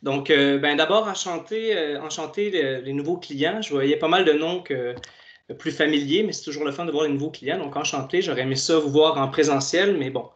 Donc, d'abord, enchanté les nouveaux clients. Je voyais pas mal de noms plus familiers, mais c'est toujours le fun de voir les nouveaux clients. Donc, enchanté, j'aurais aimé ça vous voir en présentiel, mais bon,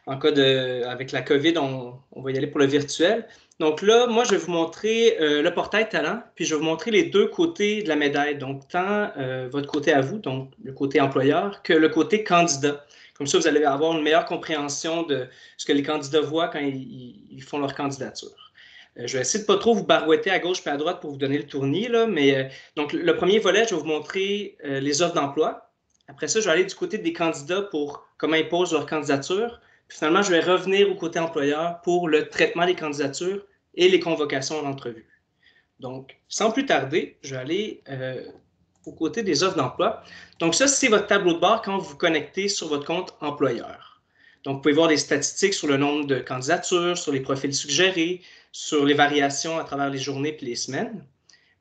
avec la COVID, on va y aller pour le virtuel. Donc là, moi, je vais vous montrer le portail talent, puis je vais vous montrer les deux côtés de la médaille. Donc, tant votre côté à vous, donc le côté employeur, que le côté candidat. Comme ça, vous allez avoir une meilleure compréhension de ce que les candidats voient quand ils font leur candidature. Je vais essayer de ne pas trop vous barouetter à gauche et à droite pour vous donner le tournis, là, mais donc le premier volet, je vais vous montrer les offres d'emploi. Après ça, je vais aller du côté des candidats pour comment ils posent leur candidature. Puis finalement, je vais revenir au côté employeur pour le traitement des candidatures et les convocations d'entrevue. Donc, sans plus tarder, je vais aller au côté des offres d'emploi. Donc, ça, c'est votre tableau de bord quand vous vous connectez sur votre compte employeur. Donc, vous pouvez voir des statistiques sur le nombre de candidatures, sur les profils suggérés, sur les variations à travers les journées et les semaines.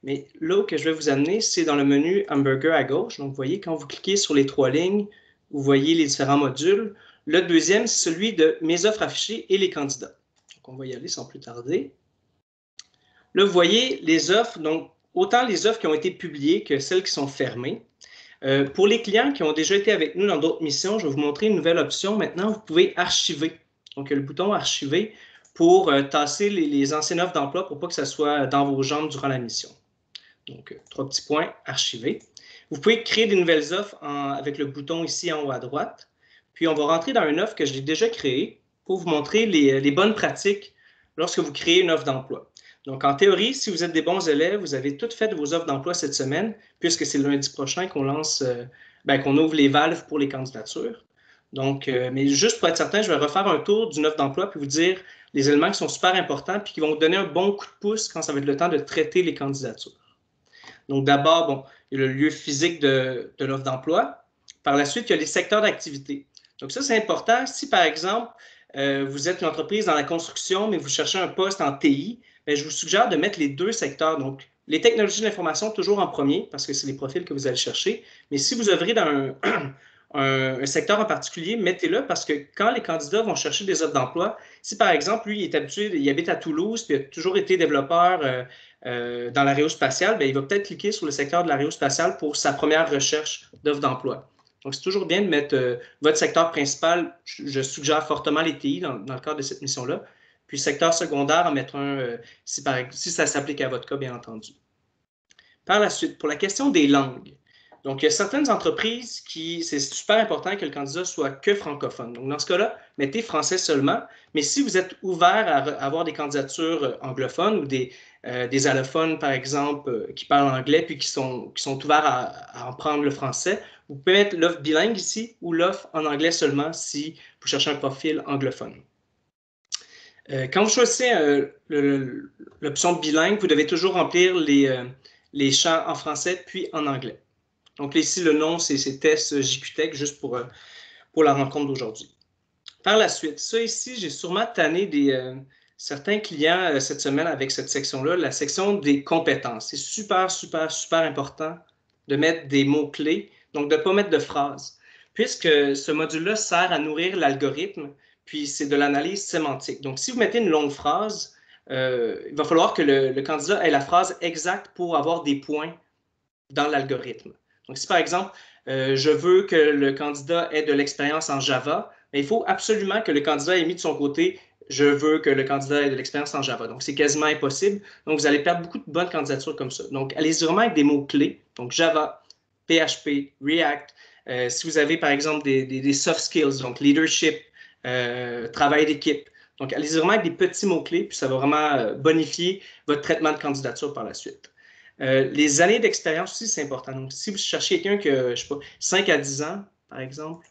Mais là où je vais vous amener, c'est dans le menu Hamburger à gauche. Donc, vous voyez, quand vous cliquez sur les trois lignes, vous voyez les différents modules. Le deuxième, c'est celui de mes offres affichées et les candidats. Donc, on va y aller sans plus tarder. Là, vous voyez les offres, donc autant les offres qui ont été publiées que celles qui sont fermées. Pour les clients qui ont déjà été avec nous dans d'autres missions, je vais vous montrer une nouvelle option. Maintenant, vous pouvez archiver. Donc, il y a le bouton archiver pour tasser les anciennes offres d'emploi pour pas que ça soit dans vos jambes durant la mission. Donc, trois petits points, archiver. Vous pouvez créer des nouvelles offres avec le bouton ici en haut à droite. Puis, on va rentrer dans une offre que j'ai déjà créée pour vous montrer les bonnes pratiques lorsque vous créez une offre d'emploi. Donc, en théorie, si vous êtes des bons élèves, vous avez toutes fait vos offres d'emploi cette semaine, puisque c'est le lundi prochain qu'on qu'on ouvre les valves pour les candidatures. Donc, mais juste pour être certain, je vais refaire un tour d'une offre d'emploi puis vous dire les éléments qui sont super importants puis qui vont vous donner un bon coup de pouce quand ça va être le temps de traiter les candidatures. Donc, d'abord, bon, il y a le lieu physique de l'offre d'emploi. Par la suite, il y a les secteurs d'activité. Donc, ça, c'est important. Si, par exemple, vous êtes une entreprise dans la construction, mais vous cherchez un poste en TI, bien, je vous suggère de mettre les deux secteurs. Donc, les technologies de l'information toujours en premier, parce que c'est les profils que vous allez chercher. Mais si vous œuvrez dans un secteur en particulier, mettez-le parce que quand les candidats vont chercher des offres d'emploi, si par exemple, lui, il est habitué, il habite à Toulouse, puis il a toujours été développeur dans l'aérospatiale, bien, il va peut-être cliquer sur le secteur de l'aérospatiale pour sa première recherche d'offres d'emploi. Donc, c'est toujours bien de mettre votre secteur principal. Je suggère fortement les TI dans le cadre de cette mission-là. Puis, secteur secondaire, en mettre un si ça s'applique à votre cas, bien entendu. Par la suite, pour la question des langues, donc, il y a certaines entreprises c'est super important que le candidat soit que francophone. Donc, dans ce cas-là, mettez français seulement. Mais si vous êtes ouvert à avoir des candidatures anglophones ou des allophones, par exemple, qui parlent anglais puis qui sont ouverts à en prendre le français, vous pouvez mettre l'offre bilingue ici ou l'offre en anglais seulement si vous cherchez un profil anglophone. Quand vous choisissez l'option bilingue, vous devez toujours remplir les champs en français puis en anglais. Donc ici, le nom, c'est Test JQTech, juste pour la rencontre d'aujourd'hui. Par la suite, ça ici, j'ai sûrement tanné certains clients cette semaine avec cette section-là, la section des compétences. C'est super, super, super important de mettre des mots-clés, donc de ne pas mettre de phrases, puisque ce module-là sert à nourrir l'algorithme, puis c'est de l'analyse sémantique. Donc, si vous mettez une longue phrase, il va falloir que le candidat ait la phrase exacte pour avoir des points dans l'algorithme. Donc, si par exemple, je veux que le candidat ait de l'expérience en Java, mais il faut absolument que le candidat ait mis de son côté je veux que le candidat ait de l'expérience en Java. Donc, c'est quasiment impossible. Donc, vous allez perdre beaucoup de bonnes candidatures comme ça. Donc, allez-y vraiment avec des mots-clés. Donc, Java, PHP, React. Si vous avez, par exemple, des soft skills, donc leadership, travail d'équipe. Donc, allez-y vraiment avec des petits mots-clés, puis ça va vraiment bonifier votre traitement de candidature par la suite. Les années d'expérience aussi, c'est important. Donc, si vous cherchez quelqu'un qui a, je sais pas, 5 à 10 ans, par exemple,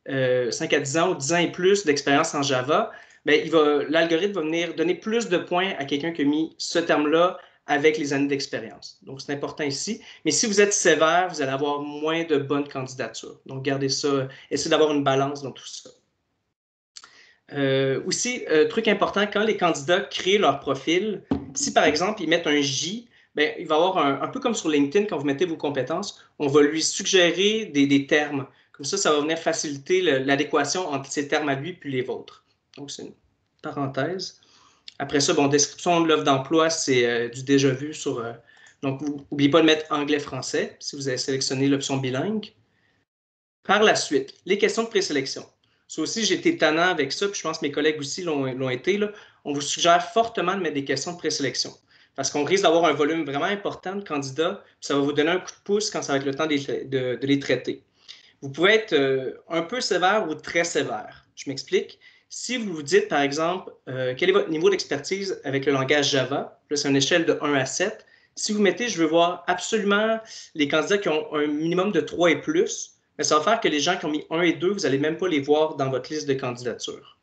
5 à 10 ans ou 10 ans et plus d'expérience en Java, bien, l'algorithme va venir donner plus de points à quelqu'un qui a mis ce terme-là avec les années d'expérience. Donc, c'est important ici. Mais si vous êtes sévère, vous allez avoir moins de bonnes candidatures. Donc, gardez ça, essayez d'avoir une balance dans tout ça. Aussi, truc important, quand les candidats créent leur profil, si par exemple, ils mettent un J, bien, il va y avoir un peu comme sur LinkedIn, quand vous mettez vos compétences, on va lui suggérer des termes. Comme ça va venir faciliter l'adéquation entre ses termes à lui puis les vôtres. Donc, c'est une parenthèse. Après ça, bon, description de l'offre d'emploi, c'est du déjà vu sur... donc, n'oubliez pas de mettre anglais-français si vous avez sélectionné l'option bilingue. Par la suite, les questions de présélection. Ça aussi, j'ai été tannant avec ça, puis je pense que mes collègues aussi l'ont été. Là. On vous suggère fortement de mettre des questions de présélection parce qu'on risque d'avoir un volume vraiment important de candidats, puis ça va vous donner un coup de pouce quand ça va être le temps de les traiter. Vous pouvez être un peu sévère ou très sévère. Je m'explique. Si vous vous dites, par exemple, quel est votre niveau d'expertise avec le langage Java, là, c'est une échelle de 1 à 7. Si vous mettez, je veux voir absolument les candidats qui ont un minimum de 3 et plus, mais ça va faire que les gens qui ont mis 1 et 2, vous n'allez même pas les voir dans votre liste de candidatures.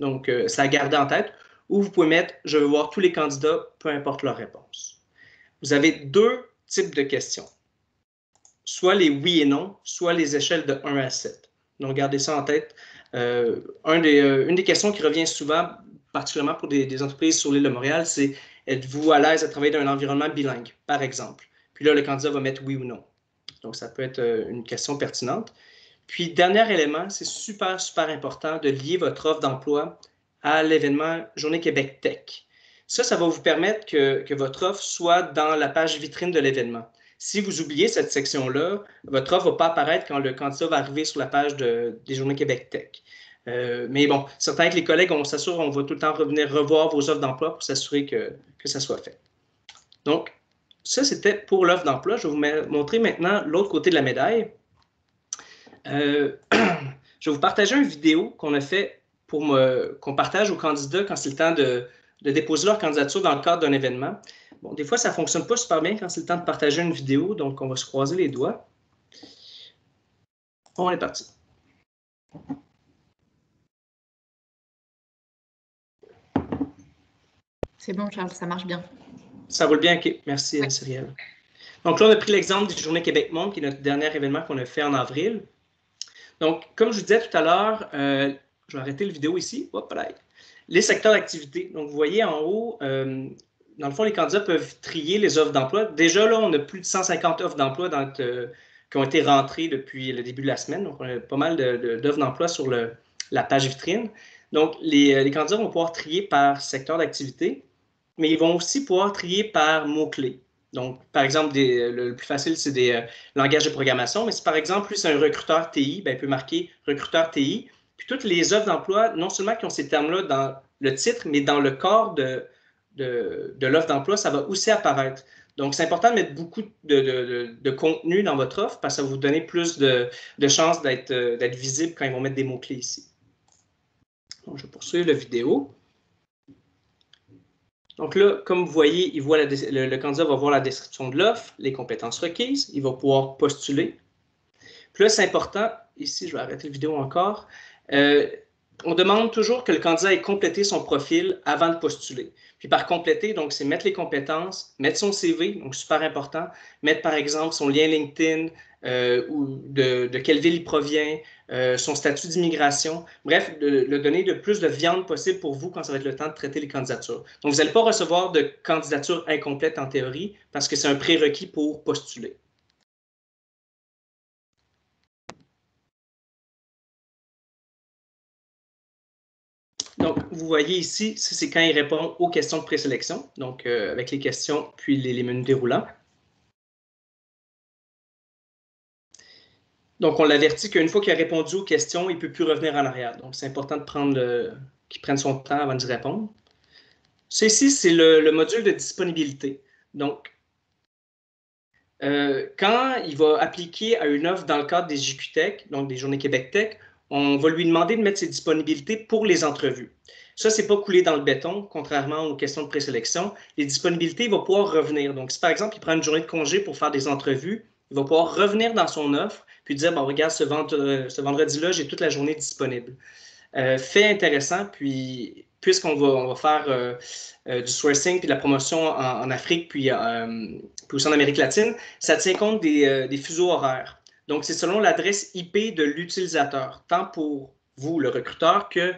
Donc, c'est à garder en tête. Ou vous pouvez mettre, je veux voir tous les candidats, peu importe leur réponse. Vous avez deux types de questions. Soit les oui et non, soit les échelles de 1 à 7. Donc, gardez ça en tête. Une des questions qui revient souvent, particulièrement pour des entreprises sur l'île de Montréal, c'est êtes-vous à l'aise à travailler dans un environnement bilingue, par exemple? Puis là, le candidat va mettre oui ou non. Donc, ça peut être une question pertinente. Puis, dernier élément, c'est super, super important de lier votre offre d'emploi à l'événement Journée Québec Tech. Ça va vous permettre que votre offre soit dans la page vitrine de l'événement. Si vous oubliez cette section-là, votre offre ne va pas apparaître quand le candidat va arriver sur la page des Journées Québec Tech. Mais bon, certains avec les collègues, on s'assure, on va tout le temps revenir revoir vos offres d'emploi pour s'assurer que ça soit fait. Donc, ça, c'était pour l'offre d'emploi. Je vais vous montrer maintenant l'autre côté de la médaille. Je vais vous partager une vidéo qu'on a fait qu'on partage aux candidats quand c'est le temps de déposer leur candidature dans le cadre d'un événement. Bon, des fois, ça ne fonctionne pas super bien quand c'est le temps de partager une vidéo, donc on va se croiser les doigts. On est parti. C'est bon, Charles, ça marche bien. Ça roule bien, OK. Merci, oui. Cyrielle. Donc là, on a pris l'exemple du Journée Québec Monde, qui est notre dernier événement qu'on a fait en avril. Donc, comme je vous disais tout à l'heure, je vais arrêter la vidéo ici. Hop là. Les secteurs d'activité. Donc, vous voyez en haut, dans le fond, les candidats peuvent trier les offres d'emploi. Déjà, là, on a plus de 150 offres d'emploi qui ont été rentrées depuis le début de la semaine. Donc, on a pas mal d'offres d'emploi sur la page vitrine. Donc, les candidats vont pouvoir trier par secteur d'activité, mais ils vont aussi pouvoir trier par mots-clés. Donc, par exemple, le plus facile, c'est des langages de programmation. Mais si, par exemple, lui, c'est un recruteur TI, bien, il peut marquer recruteur TI. Puis toutes les offres d'emploi, non seulement qui ont ces termes-là dans le titre, mais dans le corps de l'offre d'emploi, ça va aussi apparaître. Donc, c'est important de mettre beaucoup de contenu dans votre offre parce que ça va vous donner plus de chances d'être visible quand ils vont mettre des mots-clés ici. Donc, je vais poursuivre la vidéo. Donc là, comme vous voyez, le candidat va voir la description de l'offre, les compétences requises, il va pouvoir postuler. Puis là, c'est important, ici, je vais arrêter la vidéo encore, on demande toujours que le candidat ait complété son profil avant de postuler. Puis par compléter, donc c'est mettre les compétences, mettre son CV, donc super important, mettre par exemple son lien LinkedIn, ou de quelle ville il provient, son statut d'immigration, bref, le donner le plus de viande possible pour vous quand ça va être le temps de traiter les candidatures. Donc, vous n'allez pas recevoir de candidature incomplète en théorie parce que c'est un prérequis pour postuler. Donc, vous voyez ici, c'est quand il répond aux questions de présélection, donc avec les questions puis les menus déroulants. Donc, on l'avertit qu'une fois qu'il a répondu aux questions, il ne peut plus revenir en arrière. Donc, c'est important de qu'il prenne son temps avant d'y répondre. Ceci, c'est le module de disponibilité. Donc, quand il va appliquer à une offre dans le cadre des JQTech, donc des Journées Québec Tech, on va lui demander de mettre ses disponibilités pour les entrevues. Ça, ce n'est pas coulé dans le béton, contrairement aux questions de présélection. Les disponibilités, il va pouvoir revenir. Donc, si par exemple, il prend une journée de congé pour faire des entrevues, il va pouvoir revenir dans son offre puis dire, bon, regarde, ce vendredi-là, j'ai toute la journée disponible. Fait intéressant, puis puisqu'on va faire du sourcing puis de la promotion en Afrique puis aussi en Amérique latine, ça tient compte des fuseaux horaires. Donc, c'est selon l'adresse IP de l'utilisateur, tant pour vous, le recruteur, que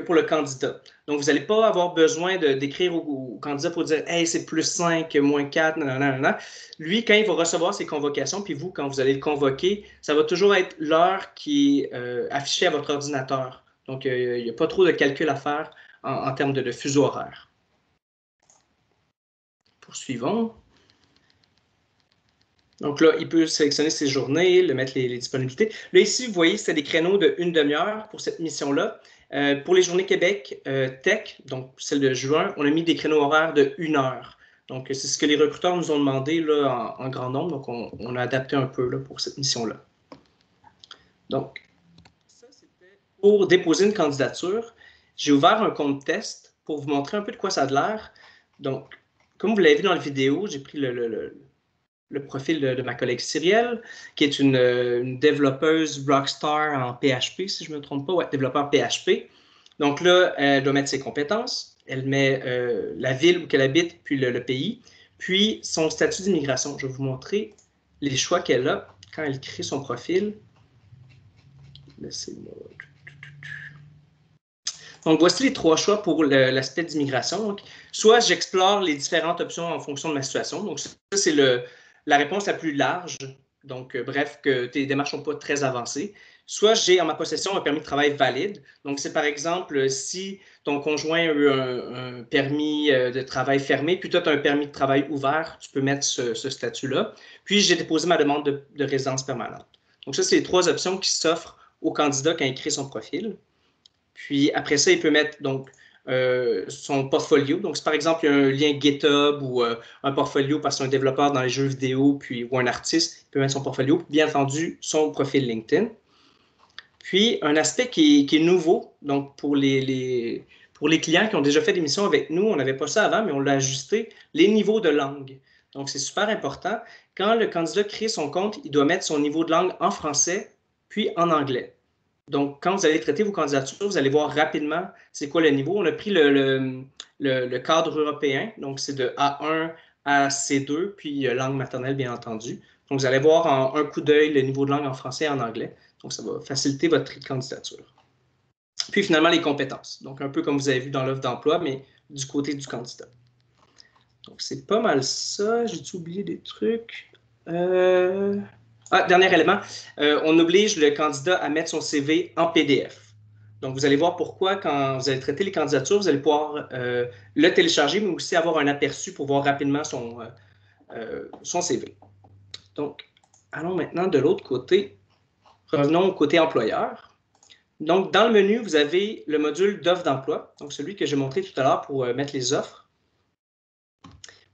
pour le candidat. Donc, vous n'allez pas avoir besoin d'écrire au candidat pour dire « Hey, c'est plus 5, moins 4, nanana. » Lui, quand il va recevoir ses convocations, puis vous, quand vous allez le convoquer, ça va toujours être l'heure qui est affichée à votre ordinateur. Donc, il n'y a pas trop de calcul à faire en termes de fuseau horaire. Poursuivons. Donc là, il peut sélectionner ses journées, mettre les disponibilités. Là, ici, vous voyez, c'est des créneaux de 1 demi-heure pour cette mission-là. Pour les journées Québec Tech, donc celle de juin, on a mis des créneaux horaires de 1 heure. Donc, c'est ce que les recruteurs nous ont demandé là, en grand nombre. Donc, on a adapté un peu là, pour cette mission-là. Donc, ça, c'était pour déposer une candidature. J'ai ouvert un compte test pour vous montrer un peu de quoi ça a l'air. Donc, comme vous l'avez vu dans la vidéo, j'ai pris le profil de ma collègue Cyrielle, qui est une développeuse Rockstar en PHP, si je ne me trompe pas, ouais, développeur PHP. Donc là, elle doit mettre ses compétences, elle met la ville où elle habite, puis le pays, puis son statut d'immigration. Je vais vous montrer les choix qu'elle a quand elle crée son profil. Laissez-moi... Donc, voici les 3 choix pour l'aspect d'immigration. Soit j'explore les différentes options en fonction de ma situation. Donc, ça, c'est la réponse la plus large. Donc, bref, que tes démarches ne sont pas très avancées. Soit j'ai en ma possession un permis de travail valide. Donc, c'est par exemple si ton conjoint a eu un permis de travail fermé, puis toi, tu as un permis de travail ouvert, tu peux mettre ce statut-là. Puis, j'ai déposé ma demande de résidence permanente. Donc, ça, c'est les 3 options qui s'offrent au candidat quand il crée son profil. Puis après ça, il peut mettre donc, son portfolio. Donc, si par exemple, il y a un lien GitHub ou un portfolio parce que c'est un développeur dans les jeux vidéo ou un artiste, il peut mettre son portfolio. Bien entendu, son profil LinkedIn. Puis, un aspect qui est nouveau, donc pour les clients qui ont déjà fait des missions avec nous, on n'avait pas ça avant, mais on l'a ajusté, les niveaux de langue. Donc, c'est super important. Quand le candidat crée son compte, il doit mettre son niveau de langue en français, puis en anglais. Donc, quand vous allez traiter vos candidatures, vous allez voir rapidement c'est quoi le niveau. On a pris le cadre européen, donc c'est de A1 à C2, puis langue maternelle, bien entendu. Donc, vous allez voir en un coup d'œil le niveau de langue en français et en anglais. Donc, ça va faciliter votre tri de candidature. Puis, finalement, les compétences. Donc, un peu comme vous avez vu dans l'offre d'emploi, mais du côté du candidat. Donc, c'est pas mal ça. J'ai-tu oublié des trucs? Dernier élément, on oblige le candidat à mettre son CV en PDF. Donc, vous allez voir pourquoi, quand vous allez traiter les candidatures, vous allez pouvoir le télécharger, mais aussi avoir un aperçu pour voir rapidement son CV. Donc, allons maintenant de l'autre côté. Revenons au côté employeur. Donc, dans le menu, vous avez le module d'offres d'emploi, donc celui que j'ai montré tout à l'heure pour mettre les offres.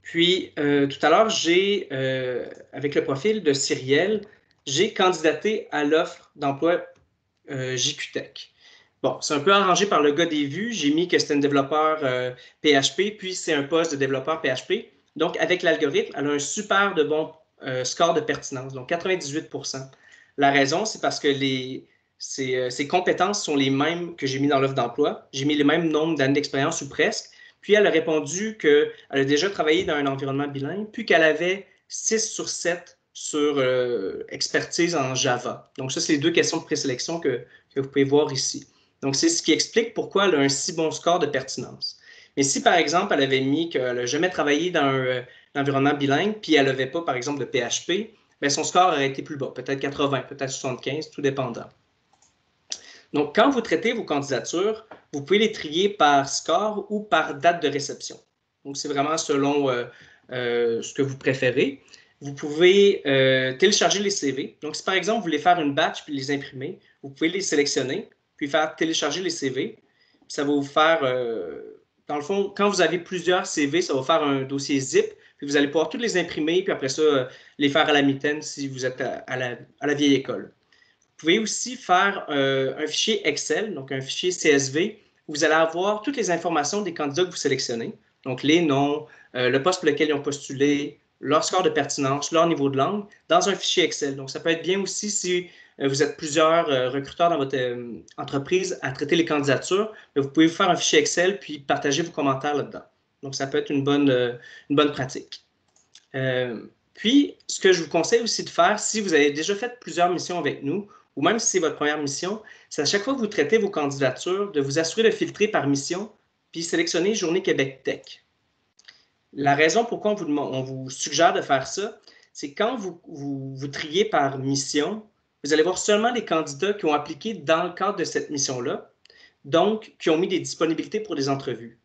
Puis, tout à l'heure, avec le profil de Cyrielle, j'ai candidaté à l'offre d'emploi JQTech. Bon, c'est un peu arrangé par le gars des vues. J'ai mis que c'était un développeur PHP, puis c'est un poste de développeur PHP. Donc, avec l'algorithme, elle a un super de bon score de pertinence, donc 98%. La raison, c'est parce que ses compétences sont les mêmes que j'ai mis dans l'offre d'emploi. J'ai mis le même nombre d'années d'expérience ou presque. Puis, elle a répondu qu'elle a déjà travaillé dans un environnement bilingue, puis qu'elle avait 6 sur 7 sur expertise en Java. Donc, ça, c'est les 2 questions de présélection que vous pouvez voir ici. Donc, c'est ce qui explique pourquoi elle a un si bon score de pertinence. Mais si, par exemple, elle avait mis qu'elle n'a jamais travaillé dans un environnement bilingue, puis elle n'avait pas, par exemple, de PHP, bien, son score aurait été plus bas, peut-être 80, peut-être 75, tout dépendant. Donc, quand vous traitez vos candidatures, vous pouvez les trier par score ou par date de réception. Donc, c'est vraiment selon ce que vous préférez. Vous pouvez télécharger les CV. Donc, si par exemple, vous voulez faire une batch puis les imprimer, vous pouvez les sélectionner, puis faire télécharger les CV. Puis ça va vous faire, dans le fond, quand vous avez plusieurs CV, ça va faire un dossier zip, puis vous allez pouvoir tous les imprimer, puis après ça, les faire à la mitaine si vous êtes à la vieille école. Vous pouvez aussi faire un fichier Excel, donc un fichier CSV, où vous allez avoir toutes les informations des candidats que vous sélectionnez, donc les noms, le poste pour lequel ils ont postulé, leur score de pertinence, leur niveau de langue, dans un fichier Excel. Donc, ça peut être bien aussi si vous êtes plusieurs recruteurs dans votre entreprise à traiter les candidatures, vous pouvez vous faire un fichier Excel puis partager vos commentaires là-dedans. Donc, ça peut être une bonne pratique. Puis, ce que je vous conseille aussi de faire, si vous avez déjà fait plusieurs missions avec nous, ou même si c'est votre première mission, c'est à chaque fois que vous traitez vos candidatures, de vous assurer de filtrer par mission, puis sélectionner Journée Québec Tech. La raison pourquoi on vous suggère de faire ça, c'est quand vous triez par mission, vous allez voir seulement les candidats qui ont appliqué dans le cadre de cette mission-là. donc qui ont mis des disponibilités pour des entrevues.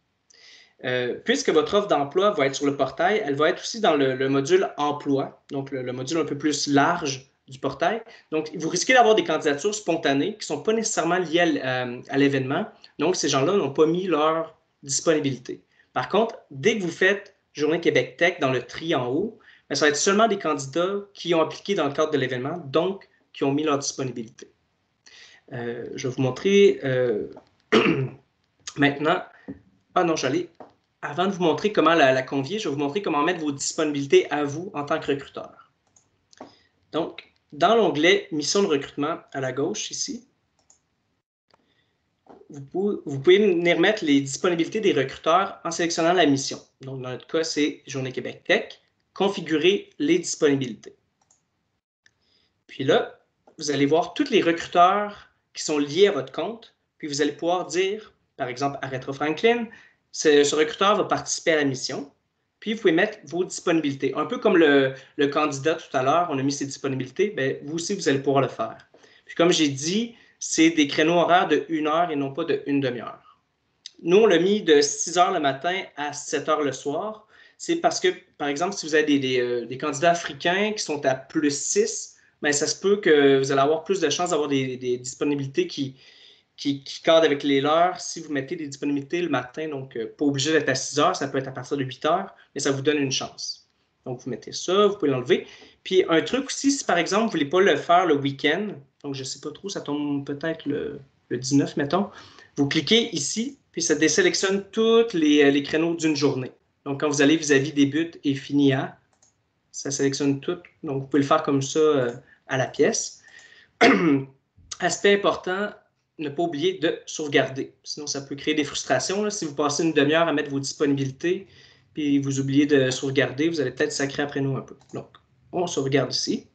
Puisque votre offre d'emploi va être sur le portail, elle va être aussi dans le module emploi, donc le module un peu plus large du portail. Donc, vous risquez d'avoir des candidatures spontanées qui ne sont pas nécessairement liées à l'événement. Donc, ces gens-là n'ont pas mis leur disponibilité. Par contre, dès que vous faites Journée Québec Tech dans le tri en haut, ça va être seulement des candidats qui ont appliqué dans le cadre de l'événement, donc qui ont mis leur disponibilité. Je vais vous montrer maintenant. Ah non, j'allais. Avant de vous montrer comment la convier, je vais vous montrer comment mettre vos disponibilités à vous en tant que recruteur. Donc, dans l'onglet Mission de recrutement à la gauche, ici, vous pouvez venir mettre les disponibilités des recruteurs en sélectionnant la mission. Donc, dans notre cas, c'est Journée Québec Tech. Configurer les disponibilités. Puis là, vous allez voir tous les recruteurs qui sont liés à votre compte. Puis vous allez pouvoir dire, par exemple, à Retro Franklin, ce recruteur va participer à la mission. Puis vous pouvez mettre vos disponibilités. Un peu comme le candidat tout à l'heure, on a mis ses disponibilités, bien, vous aussi, vous allez pouvoir le faire. Puis comme j'ai dit, c'est des créneaux horaires de 1 heure et non pas de 1 demi-heure. Nous, on l'a mis de 6 heures le matin à 7 heures le soir. C'est parce que, par exemple, si vous avez des candidats africains qui sont à +6, bien, ça se peut que vous allez avoir plus de chances d'avoir des disponibilités qui cadrent avec les leurs si vous mettez des disponibilités le matin. Donc, pas obligé d'être à 6 heures, ça peut être à partir de 8 heures, mais ça vous donne une chance. Donc, vous mettez ça, vous pouvez l'enlever. Puis, un truc aussi, si par exemple, vous ne voulez pas le faire le week-end, donc je ne sais pas trop, ça tombe peut-être le 19, mettons, vous cliquez ici, puis ça désélectionne tous les créneaux d'une journée. Donc, quand vous allez vis-à-vis début et fini à, ça sélectionne tout. Donc, vous pouvez le faire comme ça à la pièce. Aspect important, ne pas oublier de sauvegarder. Sinon, ça peut créer des frustrations. Là. Si vous passez une demi-heure à mettre vos disponibilités, puis vous oubliez de sauvegarder, vous allez peut-être sacrer après nous un peu. Donc, on sauvegarde ici.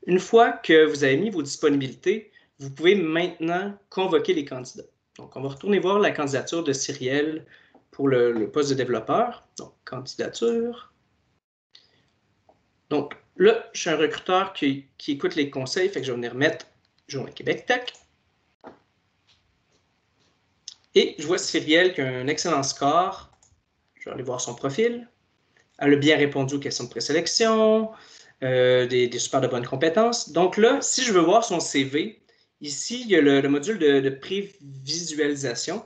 Une fois que vous avez mis vos disponibilités, vous pouvez maintenant convoquer les candidats. Donc, on va retourner voir la candidature de Cyrielle pour le poste de développeur. Donc, candidature. Donc, là, je suis un recruteur qui écoute les conseils, fait que je vais venir mettre Journée Québec Tech. Et je vois Cyrielle qui a un excellent score. Je vais aller voir son profil. Elle a bien répondu aux questions de présélection, des super de bonnes compétences. Donc là, si je veux voir son CV, ici, il y a le module de prévisualisation.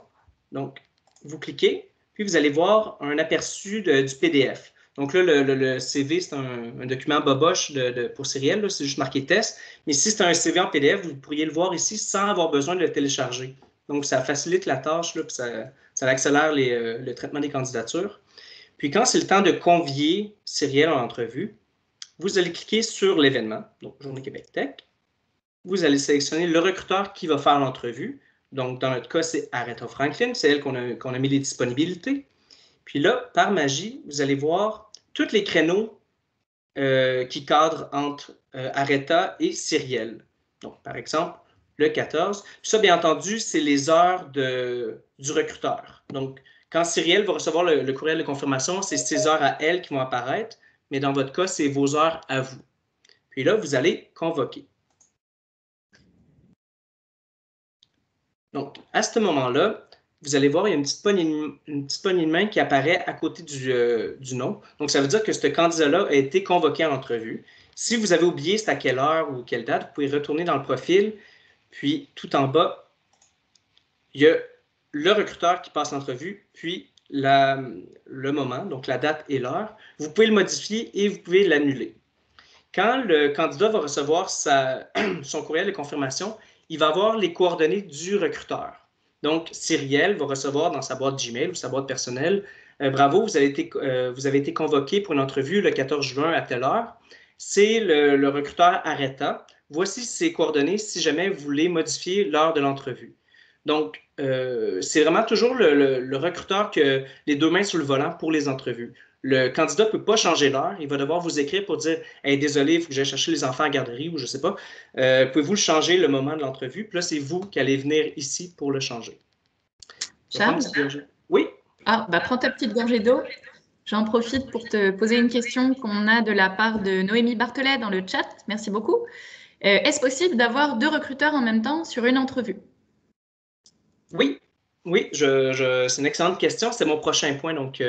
Donc, vous cliquez, puis vous allez voir un aperçu du PDF. Donc là, le CV, c'est un document boboche pour Cyrielle, c'est juste marqué test. Mais si c'est un CV en PDF, vous pourriez le voir ici sans avoir besoin de le télécharger. Donc, ça facilite la tâche, là, puis ça accélère le traitement des candidatures. Puis quand c'est le temps de convier Cyrielle en entrevue, vous allez cliquer sur l'événement, donc Journée Québec Tech. Vous allez sélectionner le recruteur qui va faire l'entrevue. Donc, dans notre cas, c'est Aretha Franklin, c'est elle qu'on a mis les disponibilités. Puis là, par magie, vous allez voir tous les créneaux qui cadrent entre Aretha et Cyrielle. Donc, par exemple, le 14. Puis ça, bien entendu, c'est les heures du recruteur. Donc, quand Cyrielle va recevoir le courriel de confirmation, c'est ses heures à elle qui vont apparaître, mais dans votre cas, c'est vos heures à vous. Puis là, vous allez convoquer. Donc, à ce moment-là, vous allez voir, il y a une petite poignée de main qui apparaît à côté du nom. Donc, ça veut dire que ce candidat-là a été convoqué en entrevue. Si vous avez oublié c'est à quelle heure ou quelle date, vous pouvez retourner dans le profil, puis tout en bas, il y a le recruteur qui passe l'entrevue, puis le moment, donc la date et l'heure. Vous pouvez le modifier et vous pouvez l'annuler. Quand le candidat va recevoir son courriel de confirmation, il va avoir les coordonnées du recruteur. Donc, Cyrielle va recevoir dans sa boîte Gmail ou sa boîte personnelle « Bravo, vous avez été convoqué pour une entrevue le 14 juin à telle heure. » C'est le recruteur Aretha. Voici ses coordonnées si jamais vous voulez modifier l'heure de l'entrevue. Donc, c'est vraiment toujours le recruteur qui a les deux mains sur le volant pour les entrevues. Le candidat ne peut pas changer l'heure. Il va devoir vous écrire pour dire hey, « Désolé, il faut que j'aille chercher les enfants à la garderie » ou je ne sais pas. Pouvez-vous le changer le moment de l'entrevue? Puis là, c'est vous qui allez venir ici pour le changer. Charles? Oui? Ah, bah prends ta petite gorgée d'eau. J'en profite pour te poser une question qu'on a de la part de Noémie Barthelet dans le chat. Merci beaucoup. Est-ce possible d'avoir 2 recruteurs en même temps sur une entrevue? Oui, oui, c'est une excellente question. C'est mon prochain point, donc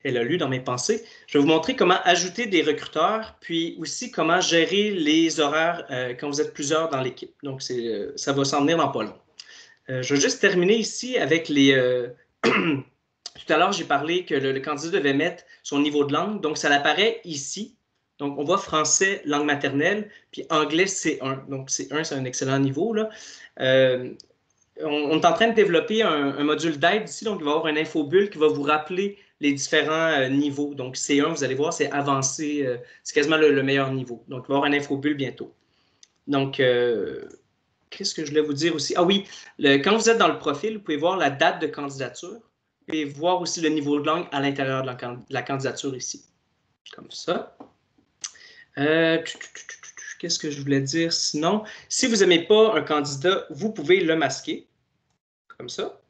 elle a lu dans mes pensées. Je vais vous montrer comment ajouter des recruteurs, puis aussi comment gérer les horaires quand vous êtes plusieurs dans l'équipe. Donc, ça va s'en venir dans pas long. Je vais juste terminer ici avec les... Tout à l'heure, j'ai parlé que le candidat devait mettre son niveau de langue. Donc, ça apparaît ici. Donc, on voit français, langue maternelle, puis anglais C1. Donc, C1, c'est un excellent niveau, là. On est en train de développer un module d'aide ici, donc il va y avoir un infobulle qui va vous rappeler les différents niveaux. Donc C1, vous allez voir, c'est avancé, c'est quasiment le meilleur niveau. Donc il va y avoir un infobulle bientôt. Donc, qu'est-ce que je voulais vous dire aussi? Ah oui, quand vous êtes dans le profil, vous pouvez voir la date de candidature et voir aussi le niveau de langue à l'intérieur de la candidature ici. Comme ça. Qu'est-ce que je voulais dire sinon? Si vous n'aimez pas un candidat, vous pouvez le masquer. Comme ça.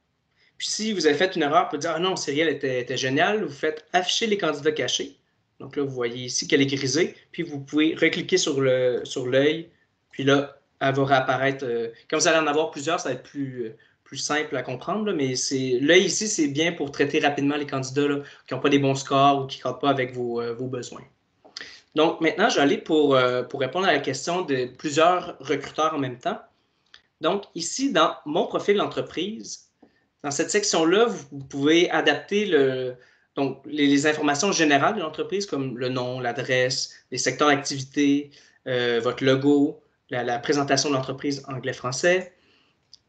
Puis si vous avez fait une erreur, vous pouvez dire « Ah non, Cyrielle était géniale », vous faites « Afficher les candidats cachés ». Donc là, vous voyez ici qu'elle est grisée, puis vous pouvez recliquer sur l'œil, puis là, elle va réapparaître. Quand vous allez en avoir plusieurs, ça va être plus simple à comprendre, là, mais l'œil ici, c'est bien pour traiter rapidement les candidats là, qui n'ont pas des bons scores ou qui ne cadrent pas avec vos besoins. Donc maintenant, je vais aller pour répondre à la question de plusieurs recruteurs en même temps. Donc ici, dans mon profil d'entreprise, dans cette section-là, vous pouvez adapter donc, les informations générales de l'entreprise, comme le nom, l'adresse, les secteurs d'activité, votre logo, la présentation de l'entreprise anglais-français.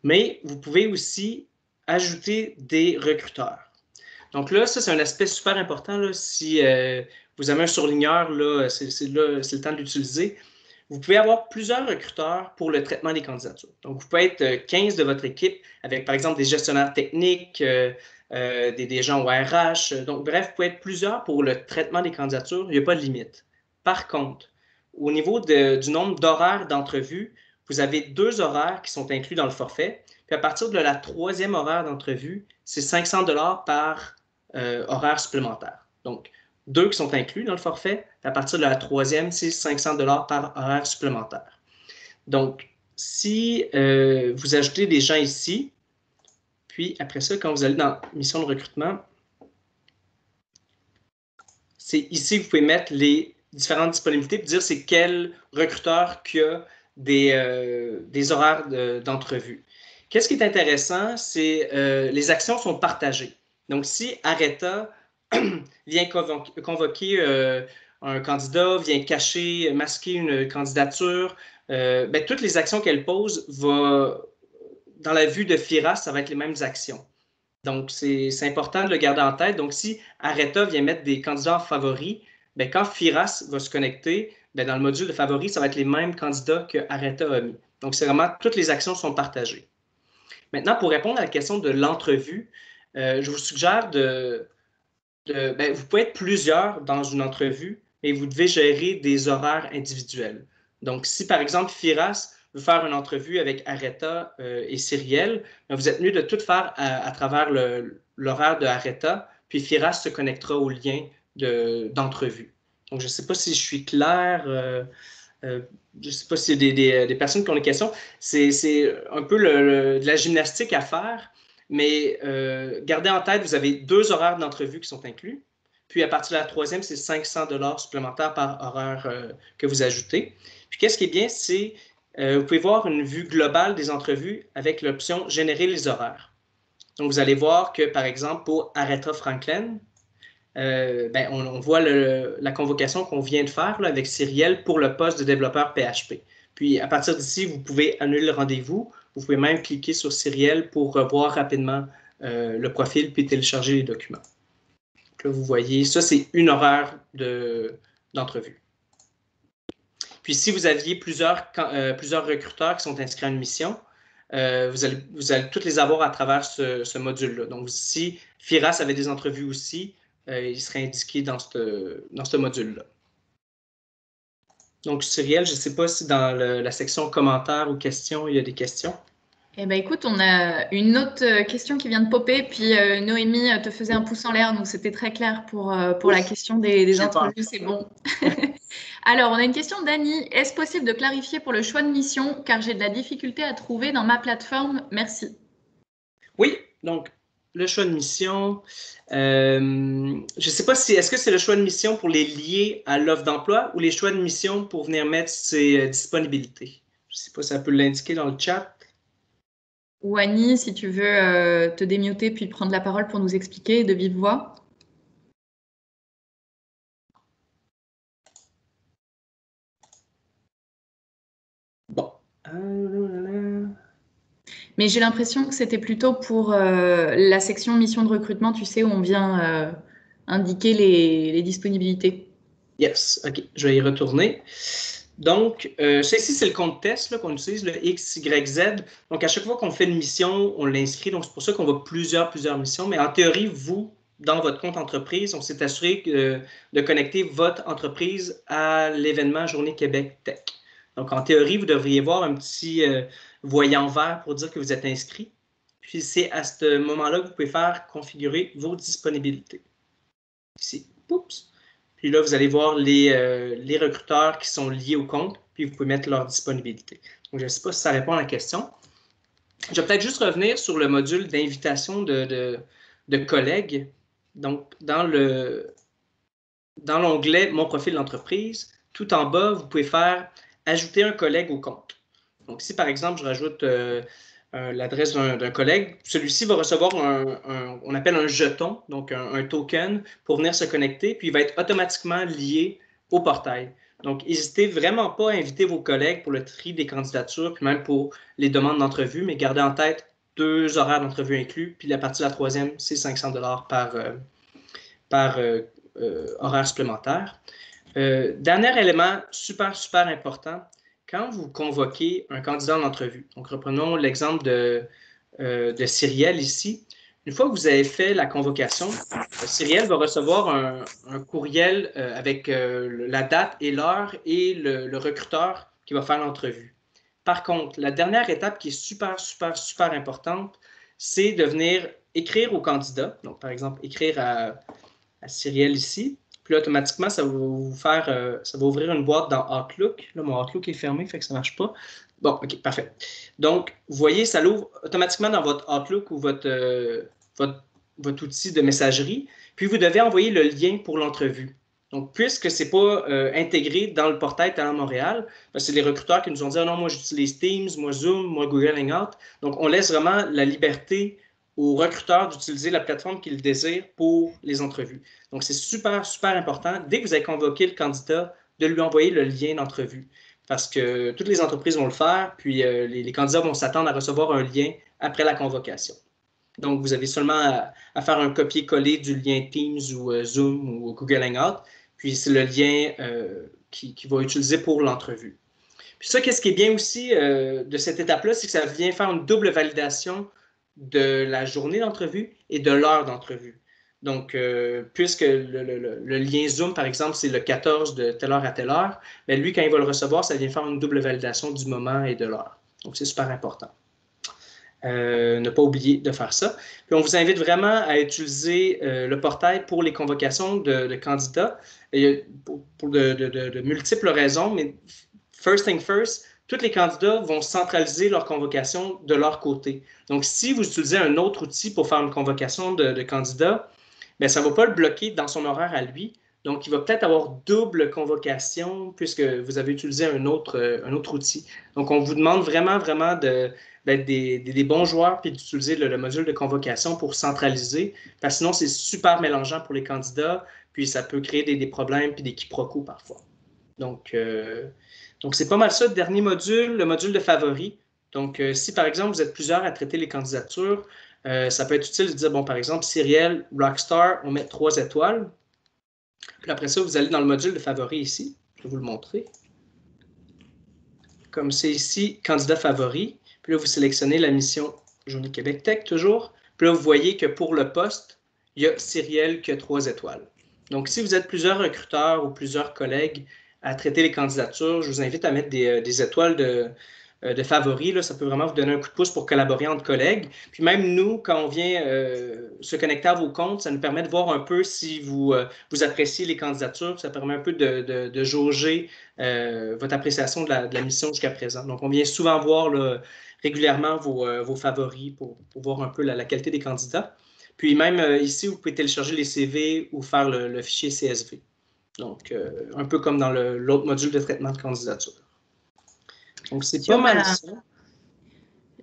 Mais vous pouvez aussi ajouter des recruteurs. Donc là, ça, c'est un aspect super important. Là, si vous avez un surligneur, c'est le temps de l'utiliser. Vous pouvez avoir plusieurs recruteurs pour le traitement des candidatures. Donc, vous pouvez être 15 de votre équipe avec, par exemple, des gestionnaires techniques, des gens au RH. Donc, bref, vous pouvez être plusieurs pour le traitement des candidatures. Il n'y a pas de limite. Par contre, au niveau du nombre d'horaires d'entrevue, vous avez 2 horaires qui sont inclus dans le forfait. Puis à partir de la 3e horaire d'entrevue, c'est 500 $ par horaire supplémentaire. Donc, 2 qui sont inclus dans le forfait. À partir de la 3e, c'est 500 $ par horaire supplémentaire. Donc, si vous ajoutez des gens ici, puis après ça, quand vous allez dans mission de recrutement, c'est ici que vous pouvez mettre les différentes disponibilités et dire c'est quel recruteur qui a des horaires d'entrevue. Qu'est-ce qui est intéressant, c'est les actions sont partagées. Donc, si Areta vient convoquer un candidat, vient cacher, masquer une candidature, toutes les actions qu'elle pose, dans la vue de FIRA, ça va être les mêmes actions. Donc, c'est important de le garder en tête. Donc, si Areta vient mettre des candidats en favoris, quand FIRAS va se connecter, dans le module de favoris, ça va être les mêmes candidats que Areta a mis. Donc, c'est vraiment, toutes les actions sont partagées. Maintenant, pour répondre à la question de l'entrevue, je vous suggère vous pouvez être plusieurs dans une entrevue, mais vous devez gérer des horaires individuels. Donc, si par exemple FIRAS veut faire une entrevue avec Areta et Cyrielle, vous êtes mieux de tout faire à travers l'horaire de Areta, puis FIRAS se connectera au lien d'entrevue. Donc, je ne sais pas si je suis clair. Je ne sais pas s'il y a des personnes qui ont des questions. C'est un peu de la gymnastique à faire. Mais gardez en tête, vous avez 2 horaires d'entrevue qui sont inclus. Puis à partir de la 3e, c'est 500 $ supplémentaires par horaire que vous ajoutez. Puis qu'est-ce qui est bien, c'est vous pouvez voir une vue globale des entrevues avec l'option « Générer les horaires ». Donc vous allez voir que, par exemple, pour Aretha Franklin, on voit la convocation qu'on vient de faire là, avec Cyrielle pour le poste de développeur PHP. Puis à partir d'ici, vous pouvez annuler le rendez-vous. Vous pouvez même cliquer sur Cyrielle pour revoir rapidement le profil puis télécharger les documents. Donc là, vous voyez, ça, c'est une horaire d'entrevue. Puis si vous aviez plusieurs recruteurs qui sont inscrits à une mission, vous allez toutes les avoir à travers ce module-là. Donc si FIRAS avait des entrevues aussi, il serait indiqué dans ce module-là. Donc, Cyrielle, je ne sais pas si dans la section commentaires ou questions, il y a des questions. Eh bien, écoute, on a une autre question qui vient de popper, puis Noémie te faisait un pouce en l'air, donc c'était très clair pour la question des entrevues, c'est bon. Alors, on a une question d'Annie. Est-ce possible de clarifier pour le choix de mission, car j'ai de la difficulté à trouver dans ma plateforme? Merci. Oui, donc le choix de mission. Je ne sais pas si, est-ce que c'est le choix de mission pour les lier à l'offre d'emploi ou les choix de mission pour venir mettre ses disponibilités? Je ne sais pas si ça peut l'indiquer dans le chat. Ou Annie, si tu veux te démuter puis prendre la parole pour nous expliquer de vive voix. Bon. Mais j'ai l'impression que c'était plutôt pour la section mission de recrutement, tu sais, où on vient indiquer les disponibilités. Yes, OK, je vais y retourner. Donc, ça ici, c'est le compte test qu'on utilise, le XYZ. Donc, à chaque fois qu'on fait une mission, on l'inscrit. Donc, c'est pour ça qu'on voit plusieurs missions. Mais en théorie, vous, dans votre compte entreprise, on s'est assuré de connecter votre entreprise à l'événement Journée Québec Tech. Donc, en théorie, vous devriez voir un petit voyant vert pour dire que vous êtes inscrit. Puis, c'est à ce moment-là que vous pouvez faire configurer vos disponibilités. Ici, oups. Puis là, vous allez voir les recruteurs qui sont liés au compte, puis vous pouvez mettre leur disponibilité. Donc, je ne sais pas si ça répond à la question. Je vais peut-être juste revenir sur le module d'invitation de collègues. Donc, dans l'onglet Mon profil d'entreprise, tout en bas, vous pouvez faire Ajouter un collègue au compte. Donc, si par exemple, je rajoute l'adresse d'un collègue, celui-ci va recevoir on appelle un jeton, donc un token pour venir se connecter, puis il va être automatiquement lié au portail. Donc, n'hésitez vraiment pas à inviter vos collègues pour le tri des candidatures, puis même pour les demandes d'entrevue, mais gardez en tête 2 horaires d'entrevue inclus, puis la partie de la troisième, c'est 500 $ par horaire supplémentaire. Dernier élément super important, quand vous convoquez un candidat en entrevue, donc reprenons l'exemple de Cyrielle ici, une fois que vous avez fait la convocation, Cyrielle va recevoir un courriel avec la date et l'heure et le recruteur qui va faire l'entrevue. Par contre, la dernière étape qui est super importante, c'est de venir écrire au candidat, donc par exemple écrire à Cyrielle ici. Puis là, automatiquement, ça va vous faire, ça va ouvrir une boîte dans Outlook. Là, mon Outlook est fermé, fait que ça ne marche pas. Bon, OK, parfait. Donc, vous voyez, ça l'ouvre automatiquement dans votre Outlook ou votre outil de messagerie. Puis, vous devez envoyer le lien pour l'entrevue. Donc, puisque ce n'est pas intégré dans le portail Talent Montréal, c'est les recruteurs qui nous ont dit non, moi, j'utilise Teams, moi, Zoom, moi, Google Hangout. Donc, on laisse vraiment la liberté aux recruteurs d'utiliser la plateforme qu'ils désirent pour les entrevues. Donc, c'est super important, dès que vous avez convoqué le candidat, de lui envoyer le lien d'entrevue. Parce que toutes les entreprises vont le faire, puis les candidats vont s'attendre à recevoir un lien après la convocation. Donc, vous avez seulement à faire un copier-coller du lien Teams ou Zoom ou Google Hangout, puis c'est le lien qui va utiliser pour l'entrevue. Puis ça, qu'est-ce qui est bien aussi de cette étape-là, c'est que ça vient faire une double validation de la journée d'entrevue et de l'heure d'entrevue. Donc, puisque le lien Zoom, par exemple, c'est le 14 de telle heure à telle heure, bien, lui, quand il va le recevoir, ça vient faire une double validation du moment et de l'heure. Donc, c'est super important. Ne pas oublier de faire ça. Puis, on vous invite vraiment à utiliser le portail pour les convocations de candidats pour de multiples raisons, mais first thing first, tous les candidats vont centraliser leur convocation de leur côté. Donc, si vous utilisez un autre outil pour faire une convocation de candidats, bien, ça ne va pas le bloquer dans son horaire à lui. Donc, il va peut-être avoir double convocation puisque vous avez utilisé un autre outil. Donc, on vous demande vraiment d'être des bons joueurs puis d'utiliser le module de convocation pour centraliser, parce que sinon, c'est super mélangeant pour les candidats, puis ça peut créer des problèmes puis des quiproquos parfois. Donc, c'est pas mal ça. Dernier module, le module de favoris. Donc, si par exemple, vous êtes plusieurs à traiter les candidatures, ça peut être utile de dire, bon, par exemple, Cyrielle, Rockstar, on met 3 étoiles. Puis après ça, vous allez dans le module de favoris ici. Je vais vous le montrer. Comme c'est ici, candidat favori. Puis là, vous sélectionnez la mission Journée Québec Tech, toujours. Puis là, vous voyez que pour le poste, il y a Cyrielle qui a 3 étoiles. Donc, si vous êtes plusieurs recruteurs ou plusieurs collègues à traiter les candidatures, je vous invite à mettre des étoiles de favoris. Là, ça peut vraiment vous donner un coup de pouce pour collaborer entre collègues. Puis même nous, quand on vient se connecter à vos comptes, ça nous permet de voir un peu si vous appréciez les candidatures. Ça permet un peu de jauger votre appréciation de la mission jusqu'à présent. Donc, on vient souvent voir là, régulièrement vos favoris pour voir un peu la qualité des candidats. Puis même ici, vous pouvez télécharger les CV ou faire le fichier CSV. Donc, un peu comme dans l'autre module de traitement de candidature. Donc, c'est pas mal ça.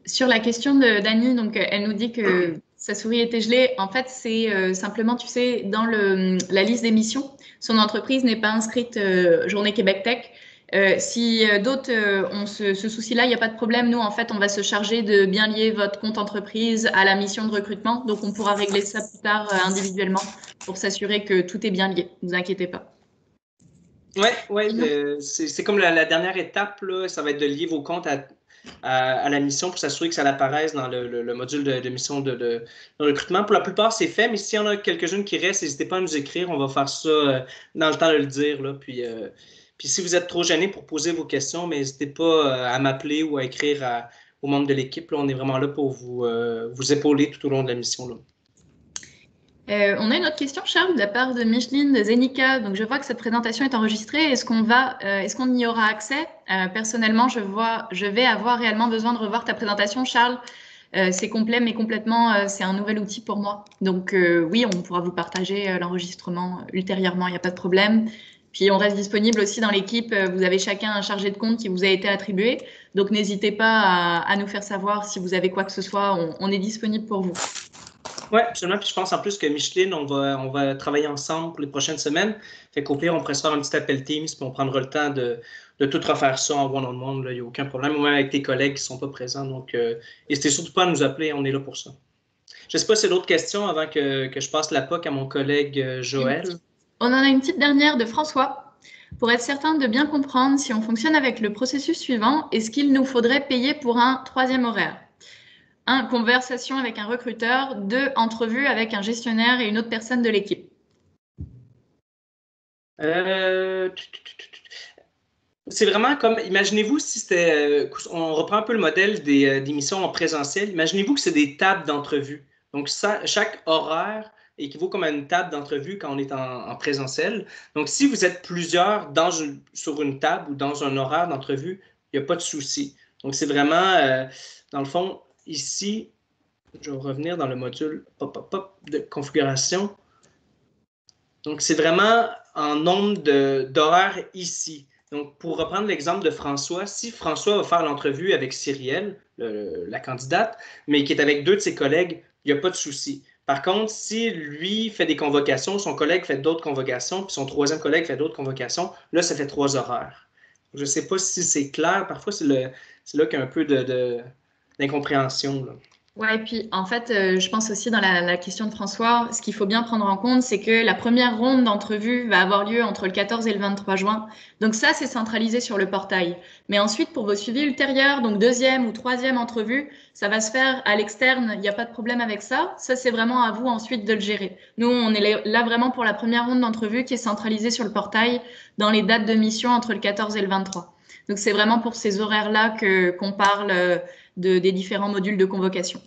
Sur la question de Dani, donc elle nous dit que sa souris était gelée. En fait, c'est simplement, tu sais, dans la liste des missions, son entreprise n'est pas inscrite Journée Québec Tech. Si d'autres ont ce souci-là, il n'y a pas de problème. Nous, en fait, on va se charger de bien lier votre compte entreprise à la mission de recrutement. Donc, on pourra régler ça plus tard individuellement pour s'assurer que tout est bien lié. Ne vous inquiétez pas. Oui, c'est comme la dernière étape, là, ça va être de lier vos comptes à la mission pour s'assurer que ça apparaisse dans le module de mission de recrutement. Pour la plupart, c'est fait, mais s'il y en a quelques-unes qui restent, n'hésitez pas à nous écrire. On va faire ça dans le temps de le dire. Là, puis si vous êtes trop gêné pour poser vos questions, n'hésitez pas à m'appeler ou à écrire aux membres de l'équipe. On est vraiment là pour vous épauler tout au long de la mission. Là. On a une autre question, Charles, de la part de Micheline de Zenica. Donc, je vois que cette présentation est enregistrée. Est-ce qu'on y aura accès? Personnellement, je vais avoir réellement besoin de revoir ta présentation, Charles. C'est complet, mais complètement, c'est un nouvel outil pour moi. Donc, oui, on pourra vous partager l'enregistrement ultérieurement, il n'y a pas de problème. Puis, on reste disponible aussi dans l'équipe. Vous avez chacun un chargé de compte qui vous a été attribué. Donc, n'hésitez pas à nous faire savoir si vous avez quoi que ce soit. On est disponible pour vous. Oui, absolument. Puis je pense en plus que Micheline, on va travailler ensemble pour les prochaines semaines. Fait qu'au pire, on pourrait se faire un petit appel Teams, puis on prendra le temps de tout refaire ça en one-on-one. Il n'y a aucun problème, ou même avec tes collègues qui ne sont pas présents. Donc, n'hésitez surtout pas à nous appeler, on est là pour ça. Je ne sais pas si c'est d'autres questions avant que je passe la POC à mon collègue Joël. On en a une petite dernière de François. Pour être certain de bien comprendre si on fonctionne avec le processus suivant, est-ce qu'il nous faudrait payer pour un troisième horaire? 1. Conversation avec un recruteur. 2. Entrevue avec un gestionnaire et une autre personne de l'équipe. C'est vraiment comme, imaginez-vous si c'était, on reprend un peu le modèle des missions en présentiel, imaginez-vous que c'est des tables d'entrevue. Donc, chaque horaire équivaut comme à une table d'entrevue quand on est en présentiel. Donc, si vous êtes plusieurs sur une table ou dans un horaire d'entrevue, il n'y a pas de souci. Donc, c'est vraiment, dans le fond, ici, je vais revenir dans le module de configuration. Donc, c'est vraiment en nombre d'horaires ici. Donc, pour reprendre l'exemple de François, si François va faire l'entrevue avec Cyrielle, la candidate, mais qui est avec 2 de ses collègues, il n'y a pas de souci. Par contre, si lui fait des convocations, son collègue fait d'autres convocations, puis son 3e collègue fait d'autres convocations, là, ça fait 3 horaires. Je ne sais pas si c'est clair. Parfois, c'est là qu'il y a un peu d'incompréhension. Ouais, et puis en fait, je pense aussi dans la question de François, ce qu'il faut bien prendre en compte, c'est que la première ronde d'entrevue va avoir lieu entre le 14 et le 23 juin. Donc ça, c'est centralisé sur le portail. Mais ensuite, pour vos suivis ultérieurs, donc 2e ou 3e entrevue, ça va se faire à l'externe. Il n'y a pas de problème avec ça. Ça, c'est vraiment à vous ensuite de le gérer. Nous, on est là vraiment pour la première ronde d'entrevue qui est centralisée sur le portail dans les dates de mission entre le 14 et le 23. Donc c'est vraiment pour ces horaires-là qu'on parle des différents modules de convocation.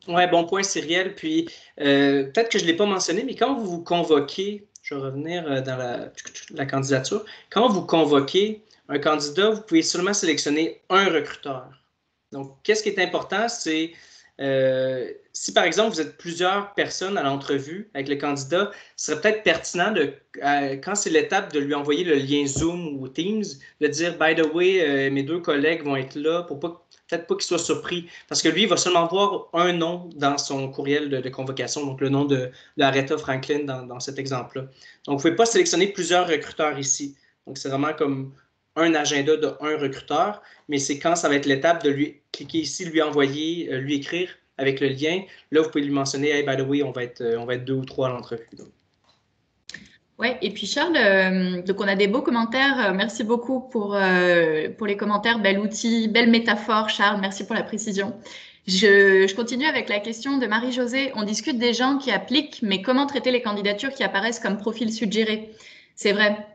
Oui, bon point, Cyrielle. Puis, peut-être que je ne l'ai pas mentionné, mais quand vous vous convoquez, je vais revenir dans la candidature, quand vous convoquez un candidat, vous pouvez seulement sélectionner un recruteur. Donc, qu'est-ce qui est important, c'est si par exemple vous êtes plusieurs personnes à l'entrevue avec le candidat, ce serait peut-être pertinent quand c'est l'étape de lui envoyer le lien Zoom ou Teams, de dire by the way, mes 2 collègues vont être là pour peut-être pas qu'il soit surpris, parce que lui, il va seulement voir un nom dans son courriel de convocation, donc le nom de Aretha Franklin dans cet exemple-là. Donc, vous ne pouvez pas sélectionner plusieurs recruteurs ici. Donc, c'est vraiment comme un agenda de un recruteur, mais c'est quand ça va être l'étape de lui cliquer ici, lui envoyer, lui écrire avec le lien. Là, vous pouvez lui mentionner, hey, by the way, on va être 2 ou 3 à l'entrevue. Oui, et puis Charles, donc on a des beaux commentaires. Merci beaucoup pour les commentaires. Bel outil, belle métaphore, Charles. Merci pour la précision. Je continue avec la question de Marie-Josée. On discute des gens qui appliquent, mais comment traiter les candidatures qui apparaissent comme profil suggéré? C'est vrai.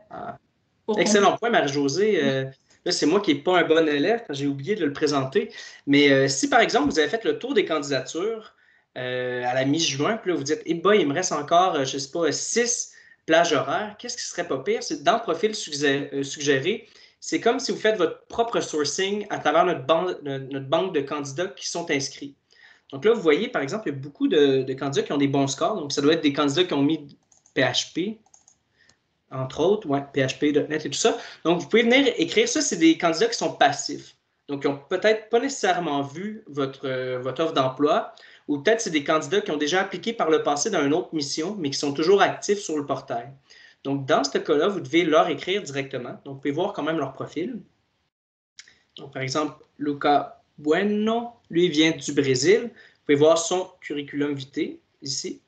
Excellent point, Marie-Josée. Là, c'est moi qui n'ai pas un bon élève, j'ai oublié de le présenter. Mais si, par exemple, vous avez fait le tour des candidatures à la mi-juin, puis là, vous dites, il me reste encore, je ne sais pas, 6 plages horaires, qu'est-ce qui serait pas pire? C'est dans le profil suggéré, c'est comme si vous faites votre propre sourcing à travers notre banque de candidats qui sont inscrits. Donc là, vous voyez, par exemple, il y a beaucoup de candidats qui ont des bons scores. Donc, ça doit être des candidats qui ont mis PHP, entre autres, ouais, PHP.NET et tout ça. Donc, vous pouvez venir écrire ça, c'est des candidats qui sont passifs. Donc, ils n'ont peut-être pas nécessairement vu votre offre d'emploi, ou peut-être c'est des candidats qui ont déjà appliqué par le passé dans une autre mission, mais qui sont toujours actifs sur le portail. Donc, dans ce cas-là, vous devez leur écrire directement. Donc, vous pouvez voir quand même leur profil. Donc, par exemple, Luca Bueno, lui, il vient du Brésil. Vous pouvez voir son curriculum vitae ici,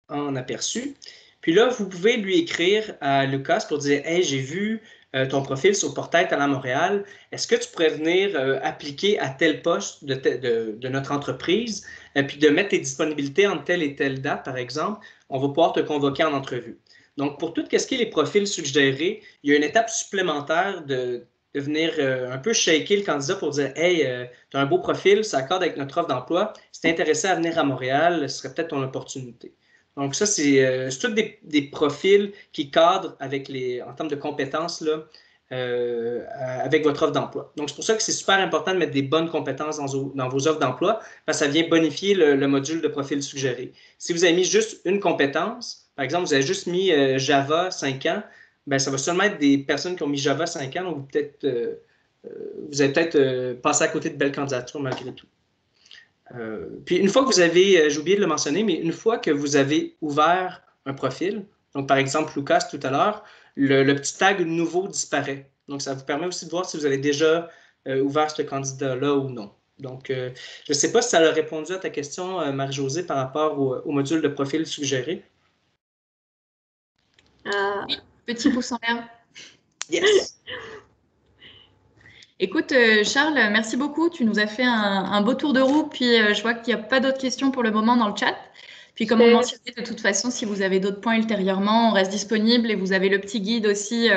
en aperçu. Puis là, vous pouvez lui écrire à Lucas pour dire « Hey, j'ai vu ton profil sur Portail Talent Montréal. Est-ce que tu pourrais venir appliquer à tel poste de notre entreprise puis de mettre tes disponibilités entre telle et telle date, par exemple. On va pouvoir te convoquer en entrevue. » Donc, pour tout ce qui est les profils suggérés, il y a une étape supplémentaire de venir un peu shaker le candidat pour dire « Hey, tu as un beau profil, ça accorde avec notre offre d'emploi. Si tu es intéressé à venir à Montréal, ce serait peut-être ton opportunité. » Donc, ça, c'est tous des profils qui cadrent avec en termes de compétences là, avec votre offre d'emploi. Donc, c'est pour ça que c'est super important de mettre des bonnes compétences dans vos offres d'emploi parce que ça vient bonifier le module de profil suggéré. Si vous avez mis juste une compétence, par exemple, vous avez juste mis Java 5 ans, bien, ça va seulement être des personnes qui ont mis Java 5 ans, donc vous allez peut-être passer à côté de belles candidatures malgré tout. Puis une fois que vous avez, j'ai oublié de le mentionner, mais une fois que vous avez ouvert un profil, donc par exemple Lucas tout à l'heure, le petit tag nouveau disparaît. Donc ça vous permet aussi de voir si vous avez déjà ouvert ce candidat-là ou non. Donc je ne sais pas si ça a répondu à ta question, Marie-Josée, par rapport au module de profil suggéré. Petit pouce en l'air. Yes! Écoute, Charles, merci beaucoup. Tu nous as fait un beau tour de roue. Puis, je vois qu'il n'y a pas d'autres questions pour le moment dans le chat. Puis, comme on mentionnait, de toute façon, si vous avez d'autres points ultérieurement, on reste disponible et vous avez le petit guide aussi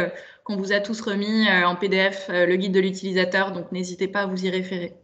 qu'on vous a tous remis en PDF, le guide de l'utilisateur. Donc, n'hésitez pas à vous y référer.